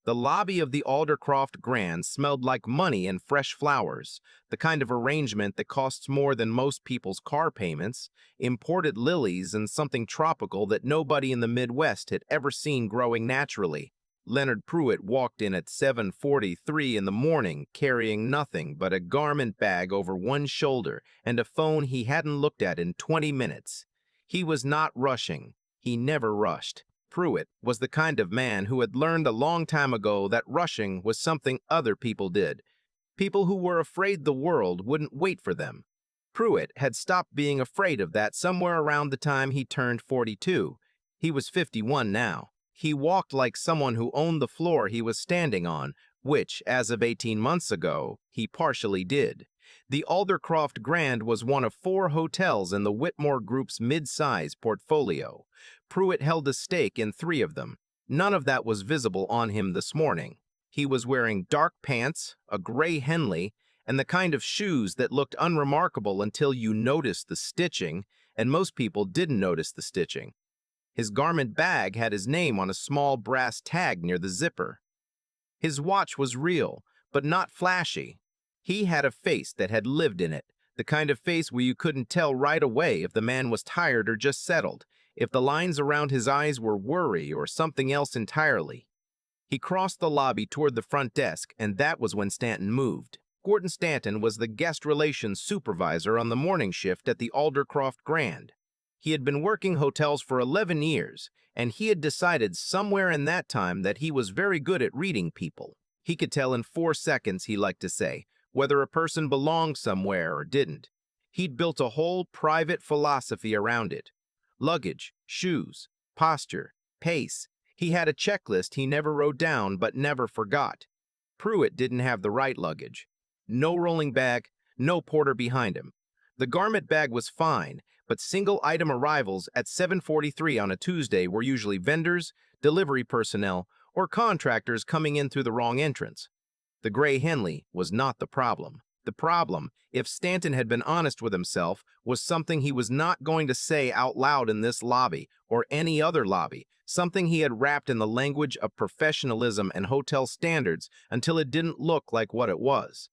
The lobby of the Aldercroft Grand smelled like money and fresh flowers, the kind of arrangement that costs more than most people's car payments, imported lilies, and something tropical that nobody in the Midwest had ever seen growing naturally. Leonard Pruitt walked in at 7:43 in the morning, carrying nothing but a garment bag over one shoulder and a phone he hadn't looked at in 20 minutes. He was not rushing. He never rushed. Pruitt was the kind of man who had learned a long time ago that rushing was something other people did. People who were afraid the world wouldn't wait for them. Pruitt had stopped being afraid of that somewhere around the time he turned 42. He was 51 now. He walked like someone who owned the floor he was standing on, which, as of 18 months ago, he partially did. The Aldercroft Grand was one of 4 hotels in the Whitmore Group's mid-size portfolio. Pruitt held a stake in 3 of them. None of that was visible on him this morning. He was wearing dark pants, a gray Henley, and the kind of shoes that looked unremarkable until you noticed the stitching, and most people didn't notice the stitching. His garment bag had his name on a small brass tag near the zipper. His watch was real, but not flashy. He had a face that had lived in it, the kind of face where you couldn't tell right away if the man was tired or just settled, if the lines around his eyes were worry or something else entirely. He crossed the lobby toward the front desk, and that was when Stanton moved. Gordon Stanton was the guest relations supervisor on the morning shift at the Aldercroft Grand. He had been working hotels for 11 years, and he had decided somewhere in that time that he was very good at reading people. He could tell in 4 seconds, he liked to say, whether a person belonged somewhere or didn't. He'd built a whole private philosophy around it. Luggage, shoes, posture, pace. He had a checklist he never wrote down but never forgot. Pruitt didn't have the right luggage. No rolling bag, no porter behind him. The garment bag was fine, but single-item arrivals at 7:43 on a Tuesday were usually vendors, delivery personnel, or contractors coming in through the wrong entrance. The gray Henley was not the problem. The problem, if Stanton had been honest with himself, was something he was not going to say out loud in this lobby or any other lobby, something he had wrapped in the language of professionalism and hotel standards until it didn't look like what it was.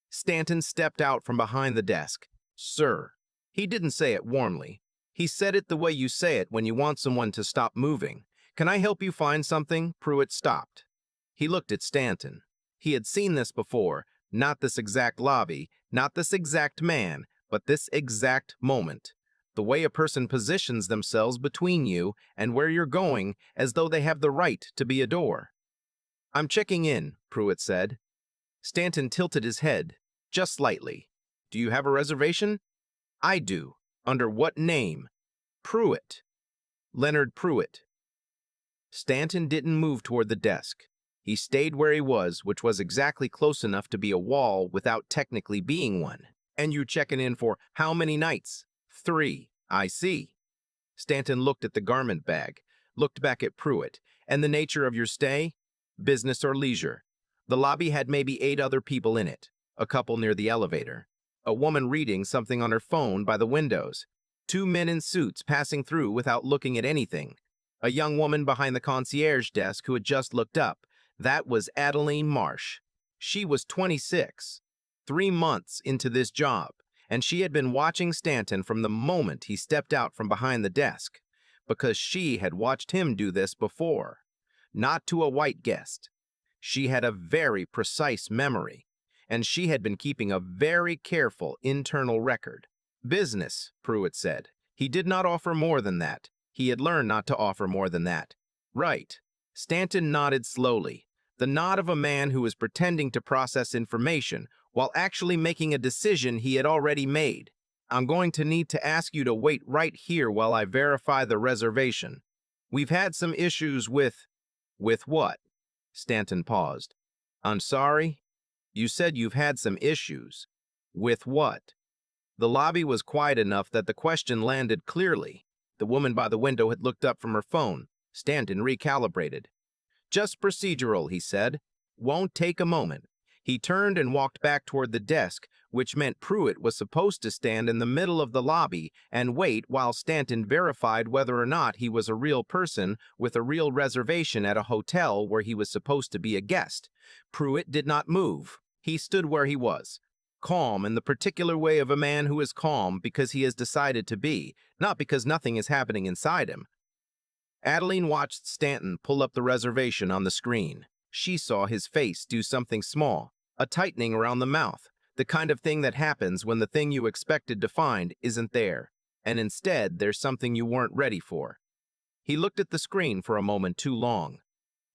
Stanton stepped out from behind the desk. "Sir." He didn't say it warmly. He said it the way you say it when you want someone to stop moving. "Can I help you find something?" Pruitt stopped. He looked at Stanton. He had seen this before, not this exact lobby, not this exact man, but this exact moment. The way a person positions themselves between you and where you're going as though they have the right to be a door. "I'm checking in," Pruitt said. Stanton tilted his head, just slightly. "Do you have a reservation?" "I do." "Under what name?" "Pruitt." "Leonard Pruitt." Stanton didn't move toward the desk. He stayed where he was, which was exactly close enough to be a wall without technically being one. "And you're checking in for how many nights?" "3. "I see." Stanton looked at the garment bag, looked back at Pruitt. "And the nature of your stay? Business or leisure?" The lobby had maybe 8 other people in it, a couple near the elevator, a woman reading something on her phone by the windows, 2 men in suits passing through without looking at anything, a young woman behind the concierge desk who had just looked up. That was Adeline Marsh. She was 26, 3 months into this job, and she had been watching Stanton from the moment he stepped out from behind the desk, because she had watched him do this before. Not to a white guest. She had a very precise memory, and she had been keeping a very careful internal record. "Business," Pruitt said. He did not offer more than that. He had learned not to offer more than that. "Right." Stanton nodded slowly, the nod of a man who is pretending to process information while actually making a decision he had already made. "I'm going to need to ask you to wait right here while I verify the reservation. We've had some issues with..." "With what?" Stanton paused. "I'm sorry? You said you've had some issues. With what?" The lobby was quiet enough that the question landed clearly. The woman by the window had looked up from her phone. Stanton recalibrated. "Just procedural," he said. "Won't take a moment." He turned and walked back toward the desk, which meant Pruitt was supposed to stand in the middle of the lobby and wait while Stanton verified whether or not he was a real person with a real reservation at a hotel where he was supposed to be a guest. Pruitt did not move. He stood where he was, calm in the particular way of a man who is calm because he has decided to be, not because nothing is happening inside him. Adeline watched Stanton pull up the reservation on the screen. She saw his face do something small, a tightening around the mouth, the kind of thing that happens when the thing you expected to find isn't there, and instead there's something you weren't ready for. He looked at the screen for a moment too long.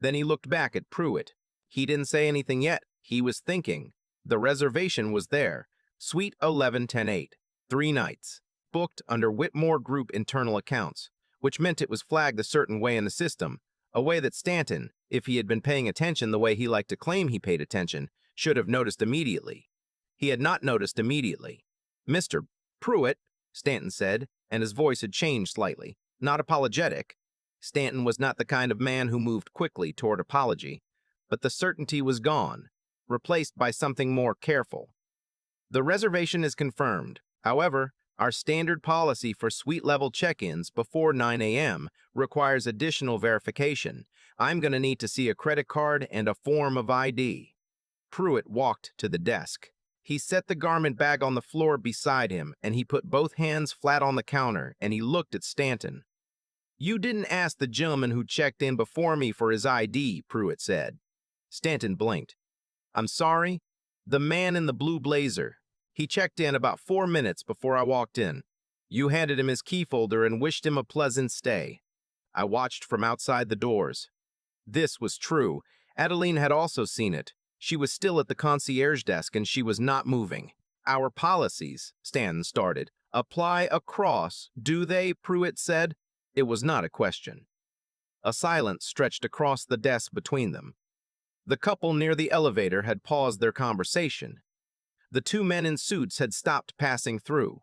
Then he looked back at Pruitt. He didn't say anything yet. He was thinking. The reservation was there. Suite 11-10-8. 3 nights. Booked under Whitmore Group internal accounts, which meant it was flagged a certain way in the system, a way that Stanton, if he had been paying attention the way he liked to claim he paid attention, should have noticed immediately. He had not noticed immediately. "Mr. Pruitt," Stanton said, and his voice had changed slightly, not apologetic. Stanton was not the kind of man who moved quickly toward apology, but the certainty was gone, replaced by something more careful. "The reservation is confirmed. However, our standard policy for suite-level check-ins before 9 a.m. requires additional verification. I'm going to need to see a credit card and a form of ID." Pruitt walked to the desk. He set the garment bag on the floor beside him, and he put both hands flat on the counter, and he looked at Stanton. "You didn't ask the gentleman who checked in before me for his ID," Pruitt said. Stanton blinked. "I'm sorry? The man in the blue blazer. He checked in about 4 minutes before I walked in. You handed him his key folder and wished him a pleasant stay. I watched from outside the doors." This was true. Adeline had also seen it. She was still at the concierge desk and she was not moving. "Our policies," Stanton started, "apply across, do they?" Pruitt said. It was not a question. A silence stretched across the desk between them. The couple near the elevator had paused their conversation. The 2 men in suits had stopped passing through.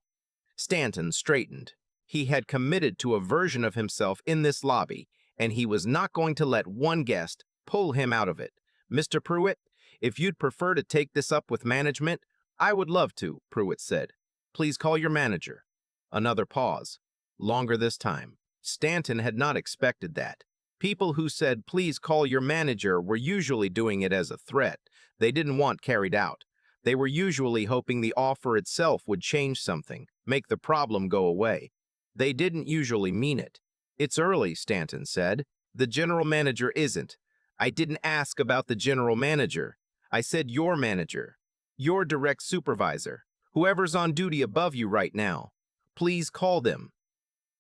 Stanton straightened. He had committed to a version of himself in this lobby, and he was not going to let one guest pull him out of it. "Mr. Pruitt, if you'd prefer to take this up with management, I would love to," Pruitt said. "Please call your manager." Another pause. Longer this time. Stanton had not expected that. People who said, "Please call your manager," were usually doing it as a threat they didn't want carried out. They were usually hoping the offer itself would change something, make the problem go away. They didn't usually mean it. "It's early," Stanton said. "The general manager isn't." "I didn't ask about the general manager. I said your manager, your direct supervisor, whoever's on duty above you right now. Please call them."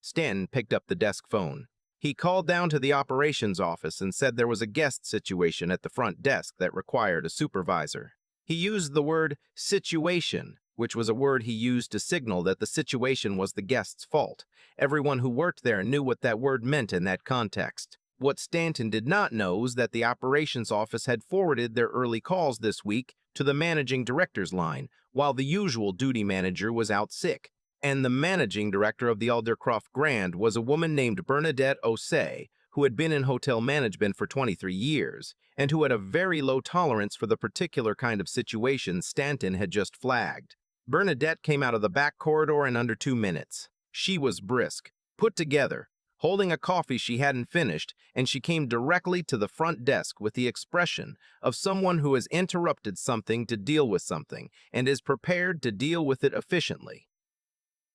Stanton picked up the desk phone. He called down to the operations office and said there was a guest situation at the front desk that required a supervisor. He used the word situation, which was a word he used to signal that the situation was the guest's fault. Everyone who worked there knew what that word meant in that context. What Stanton did not know was that the operations office had forwarded their early calls this week to the managing director's line, while the usual duty manager was out sick. And the managing director of the Aldercroft Grand was a woman named Bernadette Osei, who had been in hotel management for 23 years, and who had a very low tolerance for the particular kind of situation Stanton had just flagged. Bernadette came out of the back corridor in under 2 minutes. She was brisk, put together, holding a coffee she hadn't finished, and she came directly to the front desk with the expression of someone who has interrupted something to deal with something and is prepared to deal with it efficiently.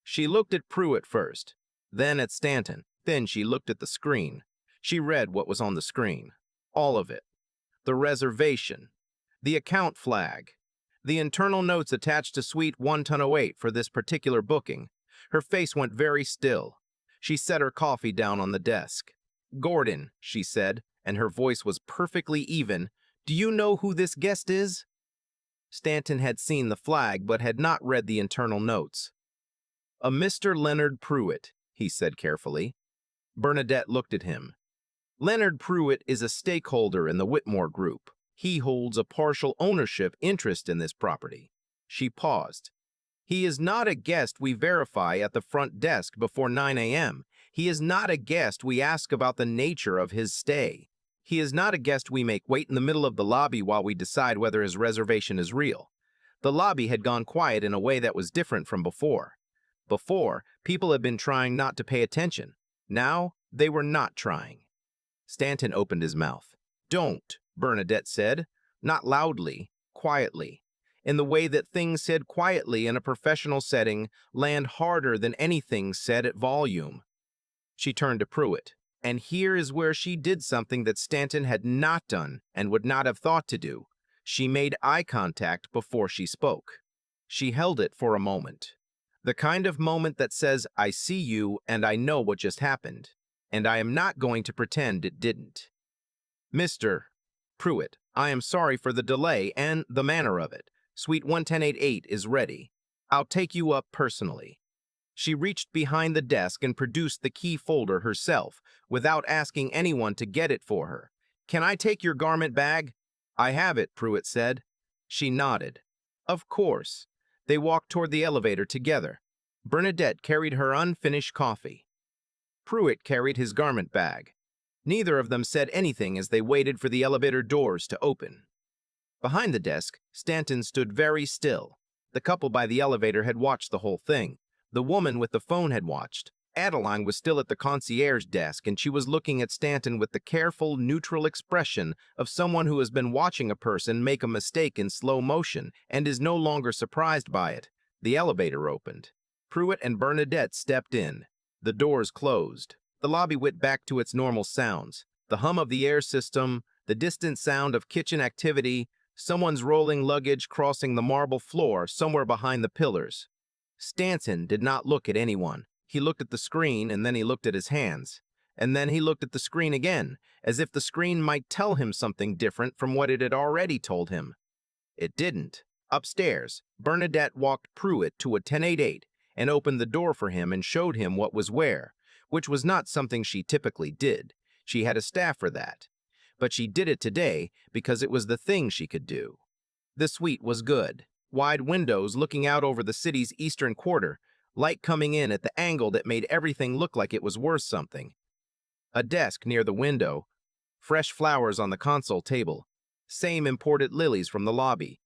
She looked at Pruitt first, then at Stanton, then she looked at the screen. She read what was on the screen. All of it. The reservation. The account flag. The internal notes attached to Suite 1108 for this particular booking. Her face went very still. She set her coffee down on the desk. "Gordon," she said, and her voice was perfectly even, "do you know who this guest is?" Stanton had seen the flag but had not read the internal notes. "A Mr. Leonard Pruitt," he said carefully. Bernadette looked at him. "Leonard Pruitt is a stakeholder in the Whitmore Group. He holds a partial ownership interest in this property." She paused. "He is not a guest we verify at the front desk before 9 a.m. He is not a guest we ask about the nature of his stay. He is not a guest we make wait in the middle of the lobby while we decide whether his reservation is real. The lobby had gone quiet in a way that was different from before. Before, people had been trying not to pay attention. Now, they were not trying. Stanton opened his mouth. "Don't," Bernadette said, not loudly, quietly, in the way that things said quietly in a professional setting land harder than anything said at volume. She turned to Pruitt, and here is where she did something that Stanton had not done and would not have thought to do. She made eye contact before she spoke. She held it for a moment. The kind of moment that says, "I see you and I know what just happened, and I am not going to pretend it didn't. Mr. Pruitt, I am sorry for the delay and the manner of it. Suite 11088 is ready. I'll take you up personally." She reached behind the desk and produced the key folder herself, without asking anyone to get it for her. "Can I take your garment bag?" "I have it," Pruitt said. She nodded. "Of course." They walked toward the elevator together. Bernadette carried her unfinished coffee. Pruitt carried his garment bag. Neither of them said anything as they waited for the elevator doors to open. Behind the desk, Stanton stood very still. The couple by the elevator had watched the whole thing. The woman with the phone had watched. Adeline was still at the concierge desk, and she was looking at Stanton with the careful, neutral expression of someone who has been watching a person make a mistake in slow motion and is no longer surprised by it. The elevator opened. Pruitt and Bernadette stepped in. The doors closed. The lobby went back to its normal sounds. The hum of the air system, the distant sound of kitchen activity, someone's rolling luggage crossing the marble floor somewhere behind the pillars. Stanton did not look at anyone. He looked at the screen, and then he looked at his hands. And then he looked at the screen again, as if the screen might tell him something different from what it had already told him. It didn't. Upstairs, Bernadette walked Pruitt to a 1088 and opened the door for him and showed him what was where, which was not something she typically did. She had a staff for that. But she did it today because it was the thing she could do. The suite was good. Wide windows looking out over the city's eastern quarter, light coming in at the angle that made everything look like it was worth something. A desk near the window, fresh flowers on the console table, same imported lilies from the lobby.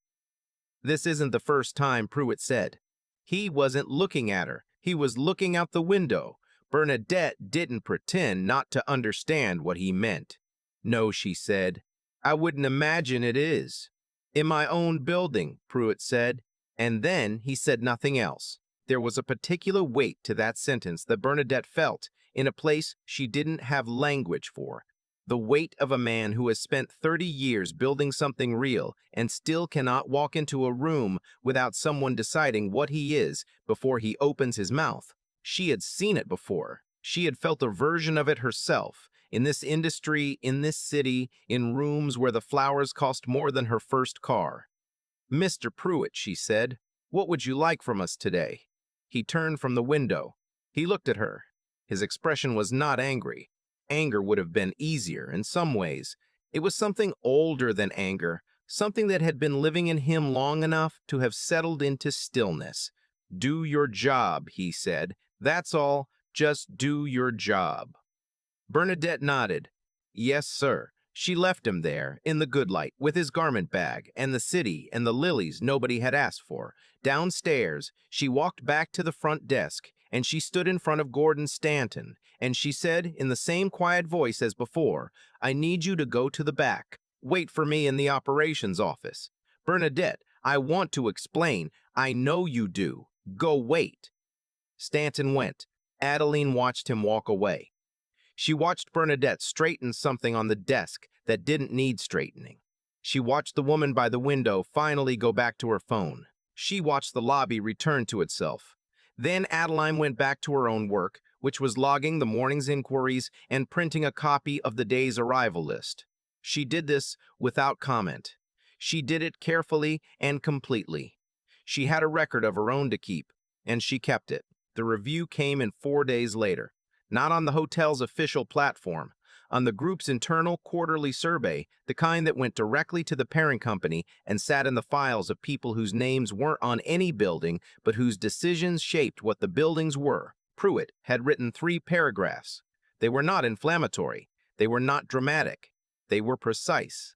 "This isn't the first time," Pruitt said. He wasn't looking at her. He was looking out the window. Bernadette didn't pretend not to understand what he meant. "No," she said. "I wouldn't imagine it is." "In my own building," Pruitt said, and then he said nothing else. There was a particular weight to that sentence that Bernadette felt in a place she didn't have language for. The weight of a man who has spent 30 years building something real and still cannot walk into a room without someone deciding what he is before he opens his mouth. She had seen it before. She had felt a version of it herself, in this industry, in this city, in rooms where the flowers cost more than her first car. "Mr. Pruitt," she said, "what would you like from us today?" He turned from the window. He looked at her. His expression was not angry. Anger would have been easier in some ways. It was something older than anger, something that had been living in him long enough to have settled into stillness. "Do your job," he said. "That's all. Just do your job." Bernadette nodded. "Yes, sir." She left him there, in the good light, with his garment bag, and the city, and the lilies nobody had asked for. Downstairs, she walked back to the front desk, and she stood in front of Gordon Stanton, and she said, in the same quiet voice as before, "I need you to go to the back. Wait for me in the operations office. Bernadette, I want to explain. I know you do. Go wait." Stanton went. Adeline watched him walk away. She watched Bernadette straighten something on the desk that didn't need straightening. She watched the woman by the window finally go back to her phone. She watched the lobby return to itself. Then Adeline went back to her own work, which was logging the morning's inquiries and printing a copy of the day's arrival list. She did this without comment. She did it carefully and completely. She had a record of her own to keep, and she kept it. The review came in 4 days later. Not on the hotel's official platform, on the group's internal quarterly survey, the kind that went directly to the parent company and sat in the files of people whose names weren't on any building, but whose decisions shaped what the buildings were. Pruitt had written 3 paragraphs. They were not inflammatory. They were not dramatic. They were precise.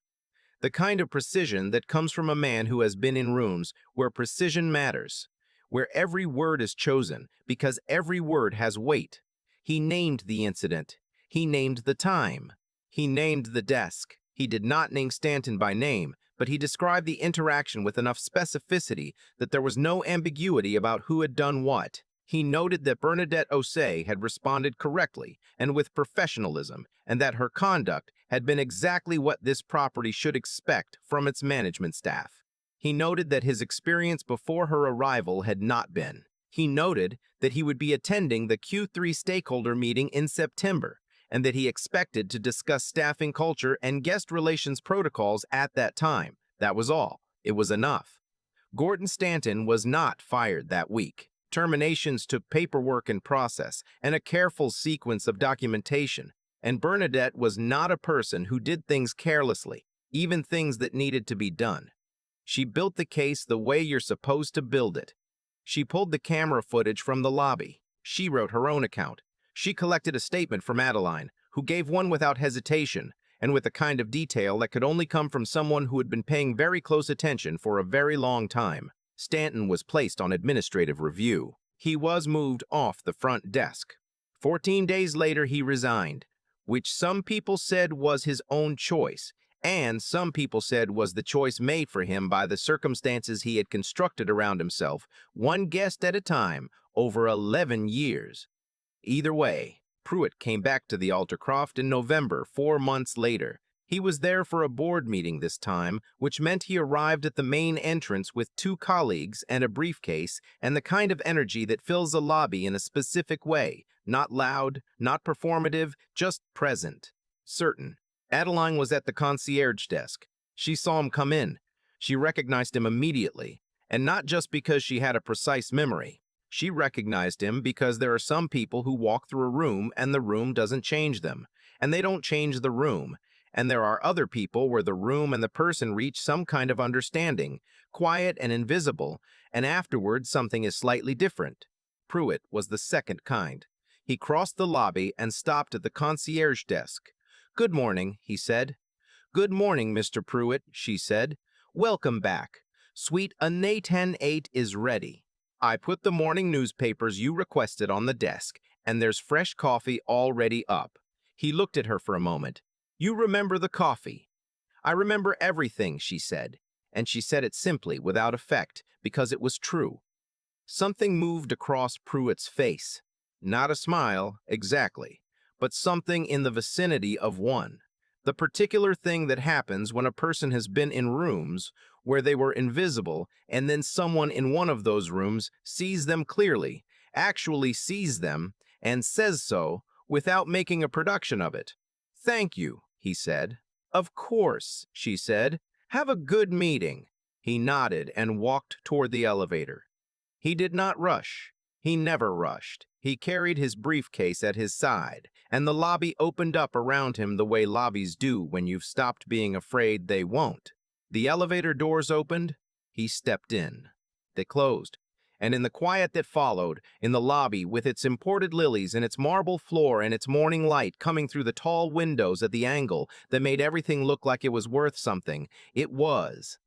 The kind of precision that comes from a man who has been in rooms where precision matters, where every word is chosen because every word has weight. He named the incident. He named the time. He named the desk. He did not name Stanton by name, but he described the interaction with enough specificity that there was no ambiguity about who had done what. He noted that Bernadette Osei had responded correctly and with professionalism, and that her conduct had been exactly what this property should expect from its management staff. He noted that his experience before her arrival had not been. He noted that he would be attending the Q3 stakeholder meeting in September, and that he expected to discuss staffing culture and guest relations protocols at that time. That was all. It was enough. Gordon Stanton was not fired that week. Terminations took paperwork and process, and a careful sequence of documentation, and Bernadette was not a person who did things carelessly, even things that needed to be done. She built the case the way you're supposed to build it. She pulled the camera footage from the lobby. She wrote her own account. She collected a statement from Adeline, who gave one without hesitation, and with a kind of detail that could only come from someone who had been paying very close attention for a very long time. Stanton was placed on administrative review. He was moved off the front desk. 14 days later, he resigned, which some people said was his own choice, and some people said was the choice made for him by the circumstances he had constructed around himself, one guest at a time, over 11 years. Either way, Pruitt came back to the Aldercroft in November, 4 months later. He was there for a board meeting this time, which meant he arrived at the main entrance with 2 colleagues and a briefcase and the kind of energy that fills a lobby in a specific way, not loud, not performative, just present, certain. Adeline was at the concierge desk. She saw him come in. She recognized him immediately, and not just because she had a precise memory. She recognized him because there are some people who walk through a room and the room doesn't change them, and they don't change the room. And there are other people where the room and the person reach some kind of understanding, quiet and invisible, and afterward something is slightly different. Pruitt was the second kind. He crossed the lobby and stopped at the concierge desk. "Good morning," he said. "Good morning, Mr. Pruitt," she said. "Welcome back. Suite A10-8 is ready. I put the morning newspapers you requested on the desk, and there's fresh coffee already up." He looked at her for a moment. "You remember the coffee?" "I remember everything," she said, and she said it simply, without effect, because it was true. Something moved across Pruitt's face. Not a smile, exactly, but something in the vicinity of one. The particular thing that happens when a person has been in rooms where they were invisible, and then someone in one of those rooms sees them clearly, actually sees them, and says so without making a production of it. "Thank you," he said. "Of course," she said. "Have a good meeting." He nodded and walked toward the elevator. He did not rush. He never rushed. He carried his briefcase at his side, and the lobby opened up around him the way lobbies do when you've stopped being afraid they won't. The elevator doors opened. He stepped in. They closed. And in the quiet that followed, in the lobby with its imported lilies and its marble floor and its morning light coming through the tall windows at the angle that made everything look like it was worth something, it was